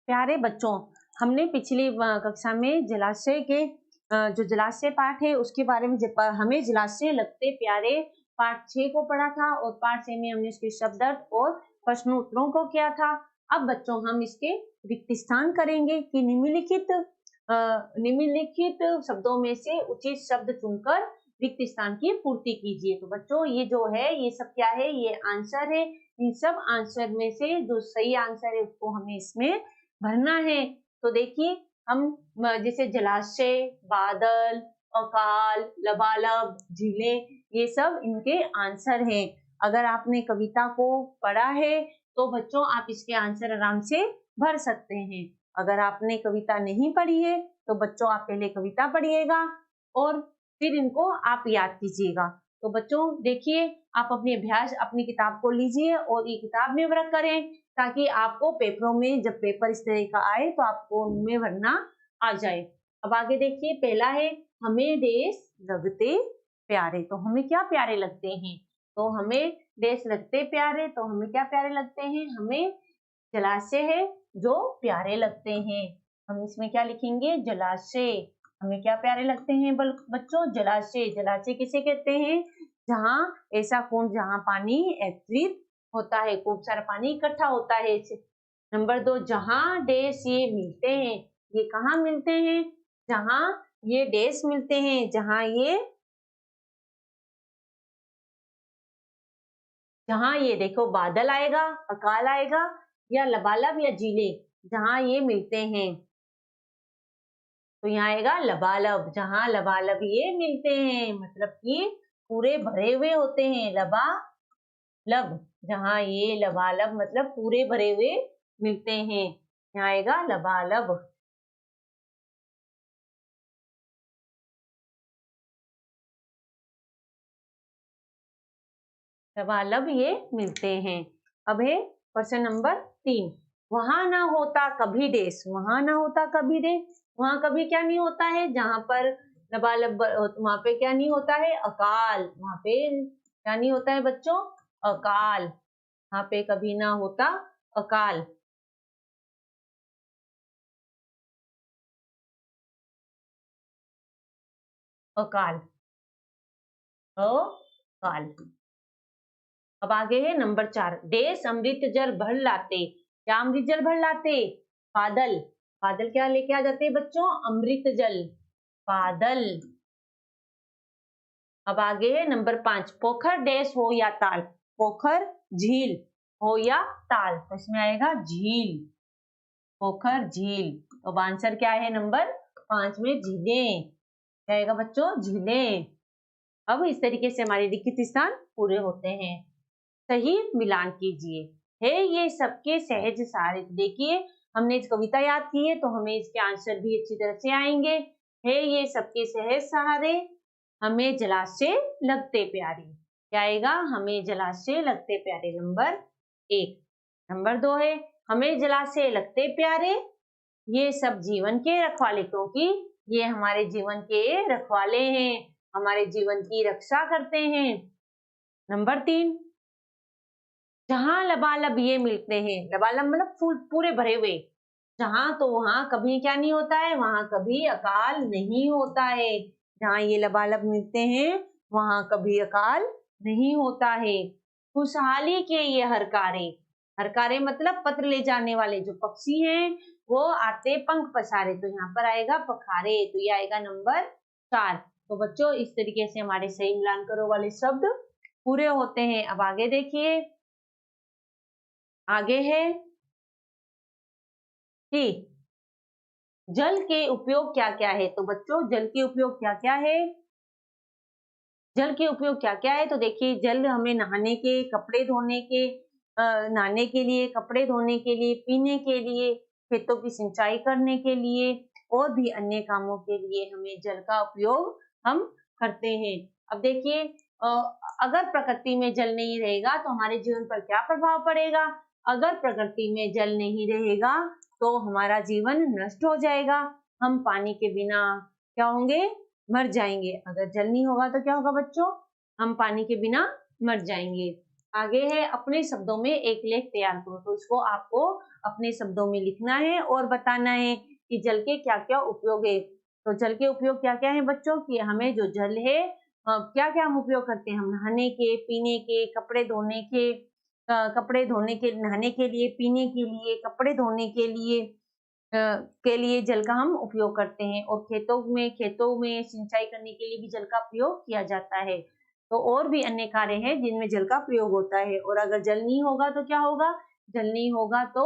प्यारे बच्चों, हमने पिछली कक्षा में जलाशय के जो जलाशय पाठ है उसके बारे में हमें जलाशय लगते प्यारे पाठ 6 को पढ़ा था और पाठ 6 में हमने उसके शब्द अर्थ और प्रश्न उत्तरों को किया था। अब बच्चों हम इसके रिक्त स्थान करेंगे कि निम्नलिखित शब्दों में से उचित शब्द चुनकर रिक्त स्थान की पूर्ति कीजिए। तो बच्चों ये जो है ये सब क्या है, ये आंसर है। इन सब आंसर में से जो सही आंसर है उसको हमें इसमें भरना है। तो देखिए हम जैसे जलाशय, बादल, अकाल, लबालब, झीलें, ये सब इनके आंसर हैं। अगर आपने कविता को पढ़ा है तो बच्चों आप इसके आंसर आराम से भर सकते हैं। अगर आपने कविता नहीं पढ़ी है तो बच्चों आप पहले कविता पढ़िएगा और फिर इनको आप याद कीजिएगा। तो बच्चों देखिए आप अपनी अभ्यास अपनी किताब को लीजिए और ये किताब में वर्क करें ताकि आपको पेपरों में जब पेपर इस तरह का आए तो आपको उनमें भरना आ जाए। अब आगे देखिए, पहला है हमें देश लगते प्यारे। तो हमें क्या प्यारे लगते हैं? तो हमें देश लगते प्यारे, तो हमें क्या प्यारे लगते हैं? हमें जलाशय है जो प्यारे लगते हैं। हम इसमें क्या लिखेंगे? जलाशय। हमें क्या प्यारे लगते हैं बच्चों? जलाशय। जलाशय किसे कहते हैं? जहाँ ऐसा कुंड जहाँ पानी एकत्रित होता है, खूब सारा पानी इकट्ठा होता है। नंबर 2, जहाँ देश ये मिलते हैं। ये कहाँ मिलते हैं? जहाँ ये देश मिलते हैं, जहाँ ये देखो बादल आएगा, अकाल आएगा या लबालब या झीलें, जहाँ ये मिलते हैं तो यहाँ आएगा लबालब। जहाँ लबालब ये मिलते हैं मतलब कि पूरे भरे हुए होते हैं, लबालब। जहाँ ये लबालब मतलब पूरे भरे हुए मिलते हैं, यहाँ आएगा लबालब। लबालब ये मिलते हैं। अब है क्वेश्चन नंबर 3, वहां ना होता कभी देश। वहां ना होता कभी देश, वहां कभी क्या नहीं होता है? जहां पर लबालब वहां पे क्या नहीं होता है? अकाल। वहां पे क्या नहीं होता है बच्चों? अकाल। वहां पे कभी ना होता अकाल। अकाल, अकाल। अब आगे है नंबर 4, देश अमृत जल भर लाते। क्या अमृत जल भर लाते? बादल। बादल क्या लेके आ जाते हैं बच्चों? अमृत जल, बादल। अब आगे है नंबर 5, पोखर डैश हो या ताल। पोखर झील हो या ताल, तो इसमें आएगा झील। पोखर झील। तो आंसर क्या है नंबर 5 में? झीलें। क्या आएगा बच्चों? झीलें। अब इस तरीके से हमारे लिखित स्थान पूरे होते हैं। सही मिलान कीजिए। है ये सबके सहज सारे। देखिए हमने इस कविता याद की है तो हमें इसके आंसर भी अच्छी तरह से आएंगे। है ये सबके सहज सहारे, हमें जलाशय लगते प्यारे। क्या आएगा? हमें जलाशय लगते प्यारे, नंबर 1। नंबर 2 है हमें जलाशय लगते प्यारे, ये सब जीवन के रखवाले, क्योंकि ये हमारे जीवन के रखवाले हैं, हमारे जीवन की रक्षा करते हैं। नंबर 3, जहां लबालब ये मिलते हैं। लबालब मतलब फूल पूरे भरे हुए। जहां तो वहां कभी क्या नहीं होता है? वहां कभी अकाल नहीं होता है। जहां ये लबालब मिलते हैं वहां कभी अकाल नहीं होता है। खुशहाली के ये हरकारे। हरकारे मतलब पत्र ले जाने वाले जो पक्षी हैं वो आते पंख पसारे, तो यहाँ पर आएगा पखारे। तो ये आएगा नंबर 4। तो बच्चों इस तरीके से हमारे सही मिलान करो वाले शब्द पूरे होते हैं। अब आगे देखिए, आगे है कि जल के उपयोग क्या क्या है। तो बच्चों जल के उपयोग क्या क्या है? जल के उपयोग क्या क्या है? तो देखिए जल हमें नहाने के, कपड़े धोने के, नहाने के लिए, कपड़े धोने के लिए, पीने के लिए, खेतों की सिंचाई करने के लिए और भी अन्य कामों के लिए हमें जल का उपयोग हम करते हैं। अब देखिए अगर प्रकृति में जल नहीं रहेगा तो हमारे जीवन पर क्या प्रभाव पड़ेगा? अगर प्रकृति में जल नहीं रहेगा तो हमारा जीवन नष्ट हो जाएगा। हम पानी के बिना क्या होंगे? मर जाएंगे। अगर जल नहीं होगा तो क्या होगा बच्चों? हम पानी के बिना मर जाएंगे। आगे है अपने शब्दों में एक लेख तैयार करो। तो इसको आपको अपने शब्दों में लिखना है और बताना है कि जल के क्या क्या उपयोग है। तो जल के उपयोग क्या क्या है बच्चों? कि हमें जो जल है क्या क्या हम उपयोग करते हैं? हम नहाने के, पीने के, कपड़े धोने के, कपड़े धोने के, नहाने के लिए, पीने के लिए, कपड़े धोने के लिए जल का हम उपयोग करते हैं। और खेतों में सिंचाई करने के लिए भी जल का प्रयोग किया जाता है। तो और भी अन्य कार्य हैं जिनमें जल का प्रयोग होता है। और अगर जल नहीं होगा तो क्या होगा? जल नहीं होगा तो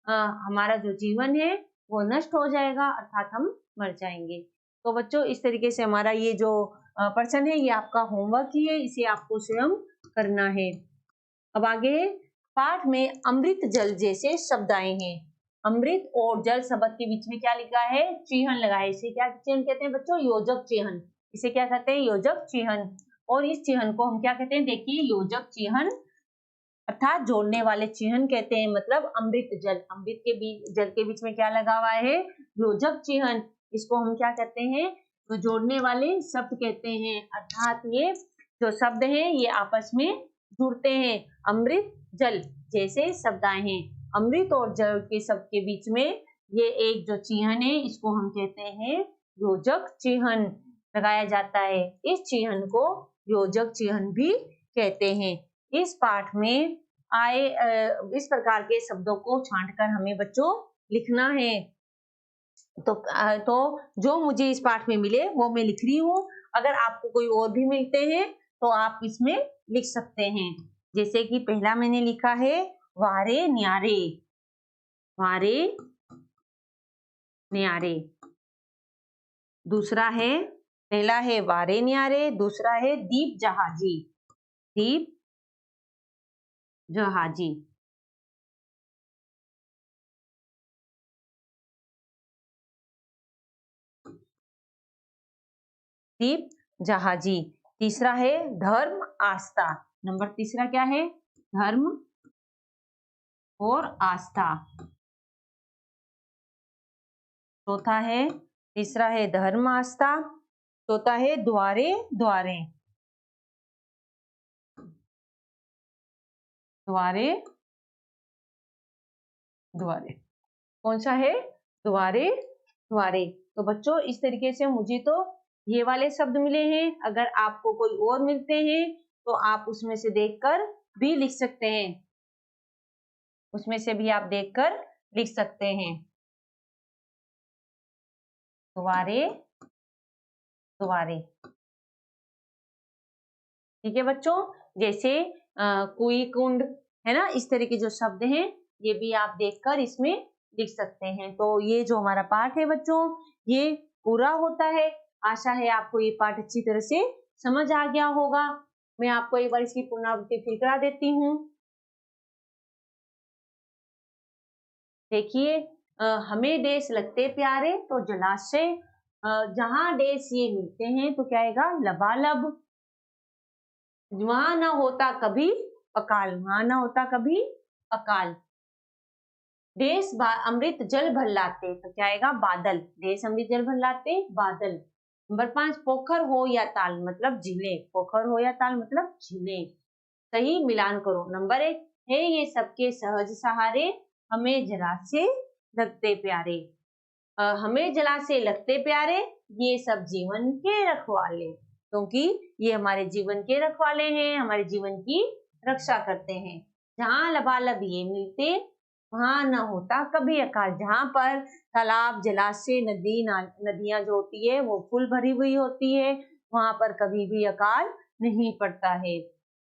हमारा जो जीवन है वो नष्ट हो जाएगा, अर्थात हम मर जाएंगे। तो बच्चों इस तरीके से हमारा ये जो प्रश्न है ये आपका होमवर्क ही है, इसे आपको स्वयं करना है। अब आगे पाठ में अमृत जल जैसे शब्द आए हैं। अमृत और जल शब्द के बीच में क्या लिखा है? चिन्ह लगा है। इसे क्या चिन्ह कहते हैं बच्चों? योजक चिन्ह। इसे क्या कहते हैं? योजक चिन्ह। और इस चिन्ह को हम क्या कहते हैं? देखिए, योजक चिन्ह अर्थात जोड़ने वाले चिन्ह कहते हैं। मतलब अमृत जल, अमृत के बीच, जल के बीच में क्या लगा हुआ है? योजक चिन्ह। इसको हम क्या कहते हैं? तो जोड़ने वाले शब्द कहते हैं। अर्थात ये जो शब्द हैं ये आपस में जुड़ते हैं। अमृत जल जैसे शब्द आए हैं। अमृत और जल के शब्द के बीच में ये एक जो चिन्ह है इसको हम कहते हैं योजक चिन्ह लगाया जाता है। इस चिन्ह को योजक चिन्ह भी कहते हैं। इस पाठ में आए इस प्रकार के शब्दों को छांटकर हमें बच्चों लिखना है। तो जो मुझे इस पाठ में मिले वो मैं लिख रही हूँ। अगर आपको कोई और भी मिलते हैं तो आप इसमें लिख सकते हैं। जैसे कि पहला मैंने लिखा है वारे न्यारे, वारे न्यारे। दूसरा है, पहला है वारे न्यारे, दूसरा है दीप जहाजी, दीप जहाजी। दीप जहाजी। तीसरा है धर्म आस्था। नंबर तीसरा क्या है? धर्म और आस्था। चौथा है, तीसरा है धर्म आस्था। चौथा है द्वारे द्वारे, द्वारे द्वारे। कौन सा है? द्वारे द्वारे। तो बच्चों इस तरीके से मुझे तो ये वाले शब्द मिले हैं। अगर आपको कोई और मिलते हैं तो आप उसमें से देखकर भी लिख सकते हैं, उसमें से भी आप देखकर लिख सकते हैं। द्वारे द्वारे। ठीक है बच्चों, जैसे कुई कुंड है ना, इस तरह के जो शब्द हैं ये भी आप देखकर इसमें लिख सकते हैं। तो ये जो हमारा पाठ है बच्चों ये पूरा होता है। आशा है आपको ये पाठ अच्छी तरह से समझ आ गया होगा। मैं आपको एक बार इसकी पुनरावृत्ति फिर करा देती हूँ। देखिए, हमें देश लगते प्यारे तो जलाशय, जहां देश ये मिलते हैं तो क्या आएगा? लबालब। वहां ना होता कभी अकाल, वहां ना होता कभी अकाल। देश अमृत जल भर लाते तो क्या आएगा? बादल। देश अमृत जल भर लाते, बादल। नंबर 5 पोखर हो या ताल मतलब झीलें, पोखर हो या ताल मतलब झीलें। सही मिलान करो। नंबर 1 है ये सबके सहज सहारे, हमें जलाशय लगते प्यारे। हमें जलाशय लगते प्यारे, ये सब जीवन के रखवाले, क्योंकि ये हमारे जीवन के रखवाले हैं, हमारे जीवन की रक्षा करते हैं। जहाँ लबालब ये मिलते वहां न होता कभी अकाल। जहाँ पर तालाब, जलाशय, नदियां जो होती है वो फुल भरी हुई होती है, वहां पर कभी भी अकाल नहीं पड़ता है।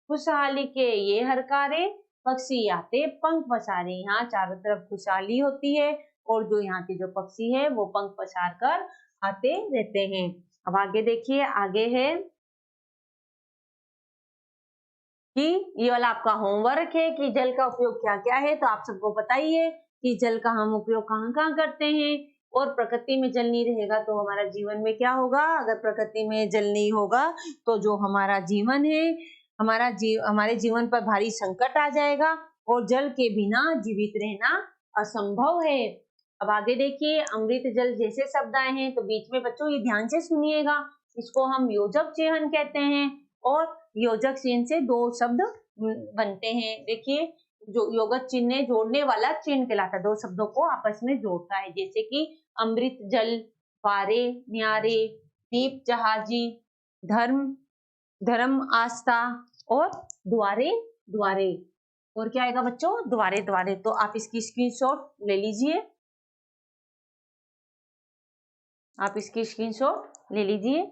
खुशहाली के ये हरकारे, पक्षी आते पंख पसारे। यहाँ चारों तरफ खुशहाली होती है और जो यहाँ के जो पक्षी है वो पंख पसार कर आते रहते हैं। अब आगे देखिए, आगे है कि ये वाला आपका होमवर्क है कि जल का उपयोग क्या क्या है। तो आप सबको बताइए कि जल का हम उपयोग कहाँ कहाँ करते हैं। और प्रकृति में जल नहीं रहेगा तो हमारा जीवन में क्या होगा? अगर प्रकृति में जल नहीं होगा तो जो हमारा जीवन है, हमारे जीवन पर भारी संकट आ जाएगा और जल के बिना जीवित रहना असंभव है। अब आगे देखिए, अमृत जल जैसे शब्द आए हैं तो बीच में बच्चों ये ध्यान से सुनिएगा, इसको हम योजक चिन्ह कहते हैं और योजक चिन्ह से दो शब्द बनते हैं। देखिए, जो योगक चिन्ह जोड़ने वाला चिन्ह कहलाता है, दो शब्दों को आपस में जोड़ता है, जैसे कि अमृत जल, पारे न्यारे, दीप जहाजी, धर्म धर्म आस्था, और द्वारे द्वारे। और क्या आएगा बच्चों? द्वारे द्वारे। तो आप इसकी स्क्रीनशॉट ले लीजिए, आप इसकी स्क्रीनशॉट ले लीजिए।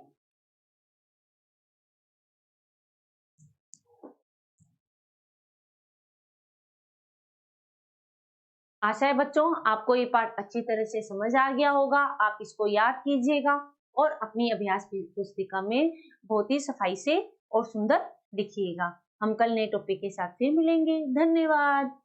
आशा है बच्चों आपको ये पाठ अच्छी तरह से समझ आ गया होगा। आप इसको याद कीजिएगा और अपनी अभ्यास पुस्तिका में बहुत ही सफाई से और सुंदर लिखिएगा। हम कल नए टॉपिक के साथ फिर मिलेंगे। धन्यवाद।